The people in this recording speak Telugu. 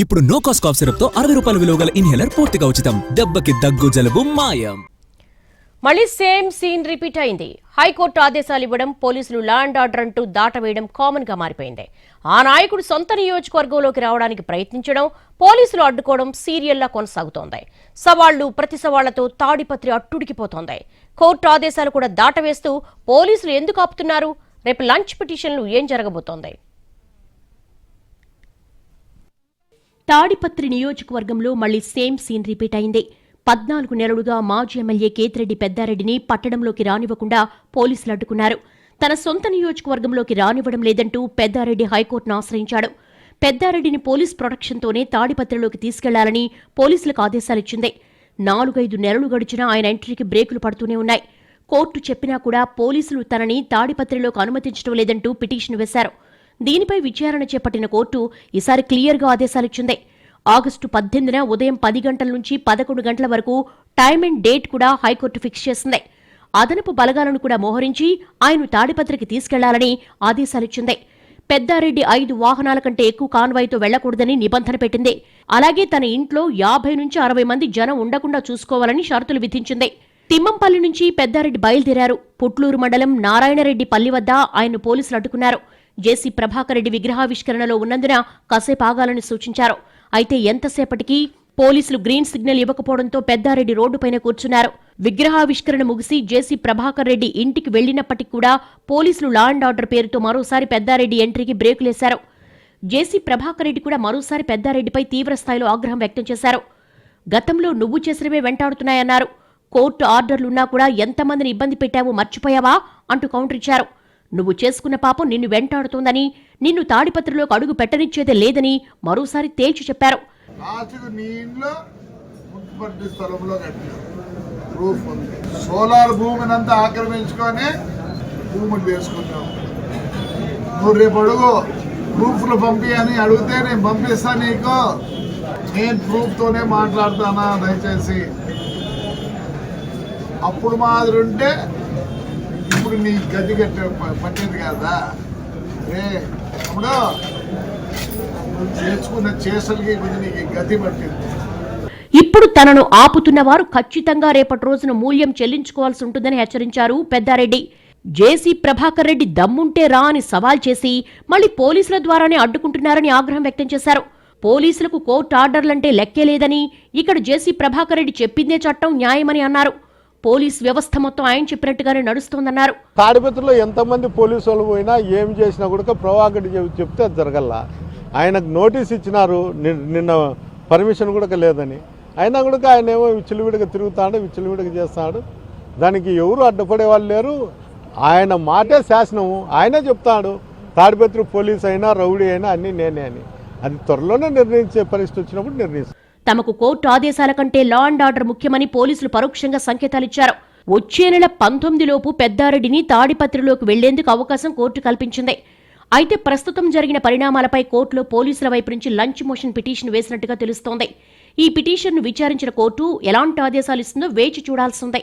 ఇప్పుడు నో కాస్ట్ కాఫ్ సిరప్ తో 60 రూపాయల విలువ గల ఇన్హేలర్ పూర్తిగా ఉచితం. దెబ్బకి దగ్గు జలుబు మాయం. మళ్ళీ సేమ్ సీన్ రిపీట్ అయింది. హైకోర్టు ఆదేశాలు ఇవ్వడం, పోలీసులు లా అండ్ ఆర్డర్ అంటూ దాటవేయడం కామన్ గా మారిపోయింది. ఆ నాయకుడు సొంత నియోజకవర్గంలోకి రావడానికి ప్రయత్నించడం, పోలీసులు అడ్డుకోవడం సీరియల్లా కొనసాగుతోంది. సవాళ్లు ప్రతి సవాళ్లతో తాడిపత్రి అట్టుడికిపోతోంది. కోర్టు ఆదేశాలు కూడా దాటవేస్తూ పోలీసులు ఎందుకు ఆపుతున్నారు? రేపు లంచ్ పిటిషన్లు ఏం జరగబోతోంది? తాడిపత్రి నియోజకవర్గంలో మళ్లీ సేమ్ సీన్ రిపీట్ అయింది. 14 నెలలుగా మాజీ ఎమ్మెల్యే కేతిరెడ్డి పెద్దారెడ్డిని పట్టణంలోకి రానివ్వకుండా పోలీసులు అడ్డుకున్నారు. తన సొంత నియోజకవర్గంలోకి రానివ్వడం లేదంటూ పెద్దారెడ్డి హైకోర్టును ఆశ్రయించాడు. పెద్దారెడ్డిని పోలీస్ ప్రొటెక్షన్తోనే తాడిపత్రిలోకి తీసుకెళ్లాలని పోలీసులకు ఆదేశాలిచ్చింది. 4-5 నెలలు గడిచినా ఆయన ఎంట్రీకి బ్రేకులు పడుతూనే ఉన్నాయి. కోర్టు చెప్పినా కూడా పోలీసులు తనని తాడిపత్రిలోకి అనుమతించడం లేదంటూ పిటిషన్ వేశారు. దీనిపై విచారణ చేపట్టిన కోర్టు ఈసారి క్లియర్గా ఆదేశాలిచ్చింది. ఆగస్టు 18న ఉదయం 10 గంటల నుంచి 11 గంటల వరకు టైం అండ్ డేట్ కూడా హైకోర్టు ఫిక్స్ చేసింది. అదనపు బలగాలను కూడా మోహరించి ఆయన తాడిపత్రికి తీసుకెళ్లాలని ఆదేశాలిచ్చింది. పెద్దారెడ్డి 5 వాహనాల కంటే ఎక్కువ కాన్వాయ్తో వెళ్లకూడదని నిబంధన పెట్టింది. అలాగే తన ఇంట్లో 50 నుంచి 60 మంది జనం ఉండకుండా చూసుకోవాలని షరతులు విధించింది. తిమ్మంపల్లి నుంచి పెద్దారెడ్డి బయలుదేరారు. పుట్లూరు మండలం నారాయణరెడ్డి పల్లి వద్ద ఆయన పోలీసులు అడ్డుకున్నారు. జేసీ ప్రభాకర్ రెడ్డి విగ్రహావిష్కరణలో ఉన్నందున కాసేపు ఆగాలని సూచించారు. అయితే ఎంతసేపటికి పోలీసులు గ్రీన్ సిగ్నల్ ఇవ్వకపోవడంతో పెద్దారెడ్డి రోడ్డుపైన కూర్చున్నారు. విగ్రహావిష్కరణ ముగిసి జేసీ ప్రభాకర్ రెడ్డి ఇంటికి వెళ్లినప్పటికీ కూడా పోలీసులు లా అండ్ ఆర్డర్ పేరుతో మరోసారి పెద్దారెడ్డి ఎంట్రీకి బ్రేకులేశారు. జేసీ ప్రభాకర్ రెడ్డి కూడా మరోసారి పెద్దారెడ్డిపై తీవ్రస్థాయిలో ఆగ్రహం వ్యక్తం చేశారు. గతంలో నువ్వు చేసినవే వెంటాడుతున్నాయన్నారు. కోర్టు ఆర్డర్లున్నా కూడా ఎంతమందిని ఇబ్బంది పెట్టావో మర్చిపోయావా అంటూ కౌంటర్ ఇచ్చారు. నువ్వు చేసుకున్న పాపం నిన్ను వెంటాడుతోందని, నిన్ను తాడిపత్రిలోకి అడుగు పెట్టనిచ్చేదే లేదని మరోసారి తేల్చి చెప్పారు. సోలార్ భూమినంతా ఆక్రమించుకొని భూములు వేసుకున్నావు. నువ్వు రేపు అడుగు ప్రూఫ్లు పంపి అని అడిగితే నేను పంపిస్తా నీకు. నేను ప్రూఫ్తోనే మాట్లాడతానా? దయచేసి అప్పుడు మాదిరి ఉంటే ఇప్పుడు నీ గది పట్టింది కదా. అప్పుడు చేసుకున్న చేసలకి నీకు గది పట్టింది. ఇప్పుడు తనను ఆపుతున్న వారు ఖచ్చితంగా రేపటి రోజున మూల్యం చెల్లించుకోవాల్సి ఉంటుందని హెచ్చరించారు పెద్దారెడ్డి. జేసీ ప్రభాకర్ రెడ్డి దమ్ముంటే రా అని సవాల్ చేసి మళ్లీ పోలీసుల ద్వారానే అడ్డుకుంటున్నారని ఆగ్రహం వ్యక్తం చేశారు. పోలీసులకు కోర్టు ఆర్డర్లంటే లెక్కే లేదని, ఇక్కడ జేసీ ప్రభాకర్ రెడ్డి చెప్పిందే చట్టం, న్యాయమని అన్నారు. పోలీస్ వ్యవస్థ మొత్తం ఆయన చెప్పినట్టుగానే నడుస్తోందన్నారు. తాడిపత్రిలో ఎంతమంది పోలీసు వాళ్ళు పోయినా ఏం చేసినా కూడా ప్రభాకర్ చెప్తే అది జరగల. ఆయనకు నోటీస్ ఇచ్చినారు, నిన్న పర్మిషన్ కూడా లేదని. అయినా కూడా ఆయన ఏమో విచ్చలవిడిగా తిరుగుతాడు, విచ్చలవిడిగా చేస్తాడు. దానికి ఎవరు అడ్డుపడే వాళ్ళు లేరు. ఆయన మాటే శాసనము. ఆయనే చెప్తాడు తాడిపత్రి పోలీస్ అయినా రౌడీ అయినా అన్నీ నేనే అని. అది త్వరలోనే నిర్ణయించే పరిస్థితి వచ్చినప్పుడు నిర్ణయిస్తారు. తమకు కోర్టు ఆదేశాల కంటే లా అండ్ ఆర్డర్ ముఖ్యమని పోలీసులు పరోక్షంగా సంకేతాలిచ్చారు. వచ్చే నెల 19లోపు పెద్దారెడ్డిని తాడిపత్రిలోకి వెళ్లేందుకు అవకాశం కోర్టు కల్పించింది. అయితే ప్రస్తుతం జరిగిన పరిణామాలపై కోర్టులో పోలీసుల వైపు నుంచి లంచ్ మోషన్ పిటిషన్ వేసినట్టుగా తెలుస్తోంది. ఈ పిటిషన్ను విచారించిన కోర్టు ఎలాంటి ఆదేశాలు ఇస్తుందో వేచి చూడాల్సిందే.